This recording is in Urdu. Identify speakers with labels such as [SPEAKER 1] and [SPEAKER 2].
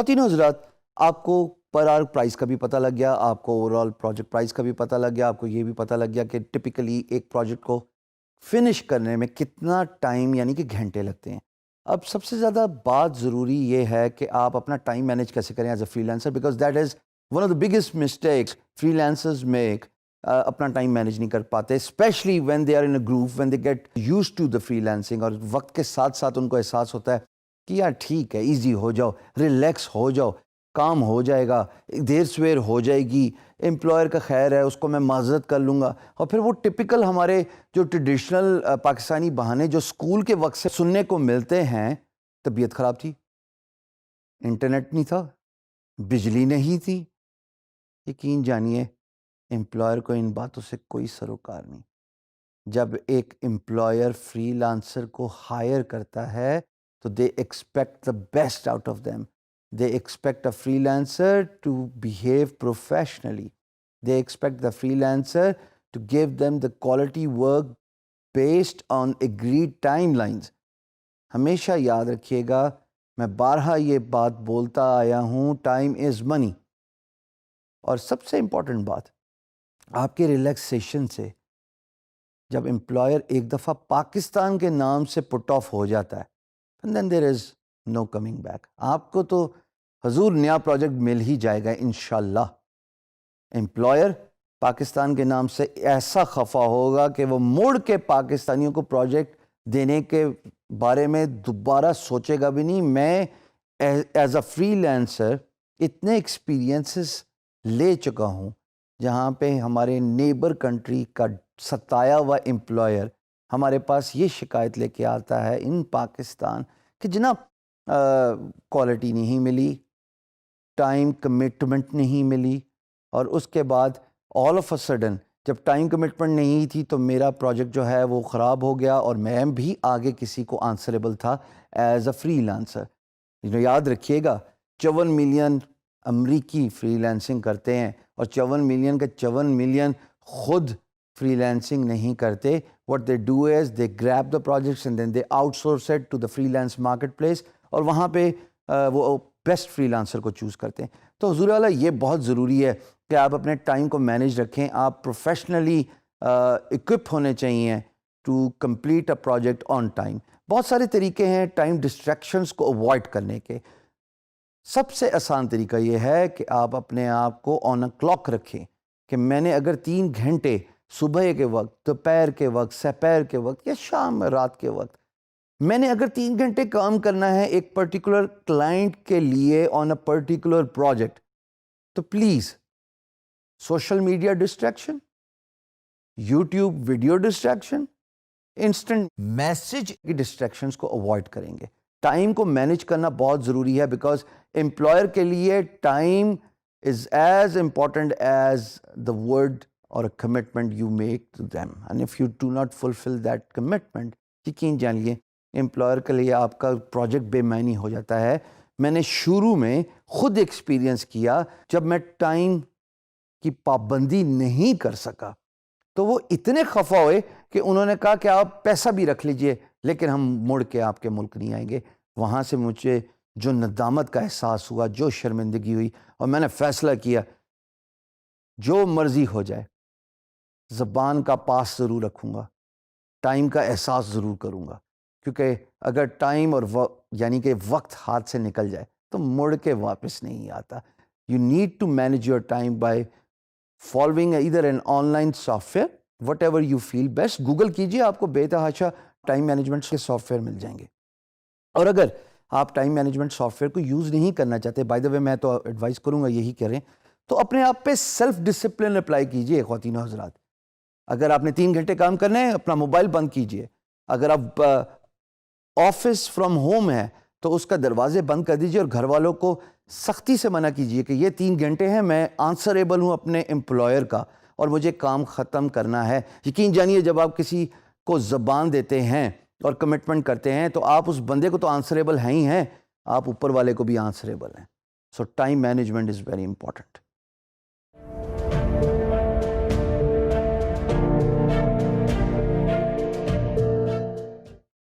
[SPEAKER 1] خواتین و حضرات، آپ کو پر آور پرائز کا بھی پتہ لگ گیا، آپ کو اوور آل پروجیکٹ پرائز کا بھی پتہ لگ گیا، آپ کو یہ بھی پتہ لگ گیا کہ ٹپیکلی ایک پروجیکٹ کو فنش کرنے میں کتنا ٹائم یعنی کہ گھنٹے لگتے ہیں۔ اب سب سے زیادہ بات ضروری یہ ہے کہ آپ اپنا ٹائم مینیج کیسے کریں as a freelancer, because that is one of the biggest mistakes freelancers make. اپنا ٹائم مینیج نہیں کر پاتے، especially when they are in a group, when they get used to the freelancing, اور وقت کے ساتھ ساتھ ان کو احساس ہوتا ہے کہ یار ٹھیک ہے، ایزی ہو جاؤ، ریلیکس ہو جاؤ، کام ہو جائے گا، دیر سویر ہو جائے گی، امپلائر کا خیر ہے، اس کو میں معذرت کر لوں گا۔ اور پھر وہ ٹپیکل ہمارے جو ٹریڈیشنل پاکستانی بہانے جو اسکول کے وقت سے سننے کو ملتے ہیں، طبیعت خراب تھی، انٹرنیٹ نہیں تھا، بجلی نہیں تھی۔ یقین جانیے امپلائر کو ان باتوں سے کوئی سروکار نہیں۔ جب ایک امپلائر فری لانسر کو ہائر کرتا ہے تو they expect the best out of them. They expect a freelancer to behave professionally. They expect the freelancer to give them the quality work based on agreed timelines. ہمیشہ یاد رکھیے گا، میں بارہا یہ بات بولتا آیا ہوں، ٹائم از منی۔ اور سب سے امپورٹنٹ بات، آپ کے ریلیکسیشن سے جب امپلائر ایک دفعہ پاکستان کے نام سے پٹ آف ہو جاتا ہے، and then there is no coming back۔ آپ کو تو حضور نیا پروجیکٹ مل ہی جائے گا انشاءاللہ۔ امپلائر پاکستان کے نام سے ایسا خفا ہوگا کہ وہ مڑ کے پاکستانیوں کو پروجیکٹ دینے کے بارے میں دوبارہ سوچے گا بھی نہیں۔ میں ایز اے فری لانسر اتنے ایکسپیرینسز لے چکا ہوں جہاں پہ ہمارے نیبر کنٹری کا ستایا ہوا امپلائر ہمارے پاس یہ شکایت لے کے آتا ہے ان پاکستان کہ جناب کوالٹی نہیں ملی، ٹائم کمٹمنٹ نہیں ملی، اور اس کے بعد آل آف اے سڈن جب ٹائم کمٹمنٹ نہیں تھی تو میرا پروجیکٹ جو ہے وہ خراب ہو گیا، اور میں بھی آگے کسی کو آنسریبل تھا ایز اے فری لانسر۔ یاد رکھیے گا 54 ملین امریکی فری لانسنگ کرتے ہیں، اور 54 ملین کے 54 ملین خود فری لانسنگ نہیں کرتے۔ what they do is they grab the projects and then they outsource it to the freelance marketplace، اور وہاں پہ وہ بیسٹ فری لانسر کو چوز کرتے ہیں۔ تو حضور والا یہ بہت ضروری ہے کہ آپ اپنے ٹائم کو مینیج رکھیں، آپ پروفیشنلی اکوپ ہونے چاہیے to complete a project on time. بہت سارے طریقے ہیں ٹائم ڈسٹریکشنز کو اوائڈ کرنے کے۔ سب سے آسان طریقہ یہ ہے کہ آپ اپنے آپ کو آن اے کلاک رکھیں کہ میں نے اگر 3 گھنٹے صبح کے وقت، دوپہر کے وقت، سپہر کے وقت یا شام رات کے وقت، میں نے اگر 3 گھنٹے کام کرنا ہے ایک پرٹیکولر کلائنٹ کے لیے آن اے پرٹیکولر پروجیکٹ، تو please social media distraction, YouTube video distraction, instant message کی ڈسٹریکشنز کو اوائڈ کریں گے۔ ٹائم کو مینیج کرنا بہت ضروری ہے، بیکاز امپلائر کے لیے time is as important as the word or a commitment you make to them, and if you do not fulfill that commitment، یقین جانیے امپلائر کے لیے آپ کا پروجیکٹ بے معنی ہو جاتا ہے۔ میں نے شروع میں خود ایکسپیرینس کیا، جب میں ٹائم کی پابندی نہیں کر سکا تو وہ اتنے خفا ہوئے کہ انہوں نے کہا کہ آپ پیسہ بھی رکھ لیجئے لیکن ہم مڑ کے آپ کے ملک نہیں آئیں گے۔ وہاں سے مجھے جو ندامت کا احساس ہوا، جو شرمندگی ہوئی، اور میں نے فیصلہ کیا جو مرضی ہو جائے زبان کا پاس ضرور رکھوں گا، ٹائم کا احساس ضرور کروں گا، کیونکہ اگر ٹائم اور یعنی کہ وقت ہاتھ سے نکل جائے تو مڑ کے واپس نہیں آتا۔ You need to manage your time by following either an online software, whatever you feel best. Google کیجئے، آپ کو بے تحاشا ٹائم مینجمنٹ کے سافٹ ویئر مل جائیں گے۔ اور اگر آپ ٹائم مینجمنٹ سافٹ ویئر کو یوز نہیں کرنا چاہتے، بائی دا وے میں تو ایڈوائز کروں گا یہی کریں، تو اپنے آپ پہ سیلف ڈسپلن اپلائی کیجئے خواتین و حضرات۔ اگر آپ نے 3 گھنٹے کام کرنے ہیں، اپنا موبائل بند کیجئے۔ اگر آپ آفس فرام ہوم ہے تو اس کا دروازے بند کر دیجئے، اور گھر والوں کو سختی سے منع کیجئے کہ یہ 3 گھنٹے ہیں، میں آنسریبل ہوں اپنے امپلائر کا اور مجھے کام ختم کرنا ہے۔ یقین جانیے جب آپ کسی کو زبان دیتے ہیں اور کمٹمنٹ کرتے ہیں تو آپ اس بندے کو تو آنسریبل ہیں ہی ہیں، آپ اوپر والے کو بھی آنسریبل ہیں۔ So time management is very important.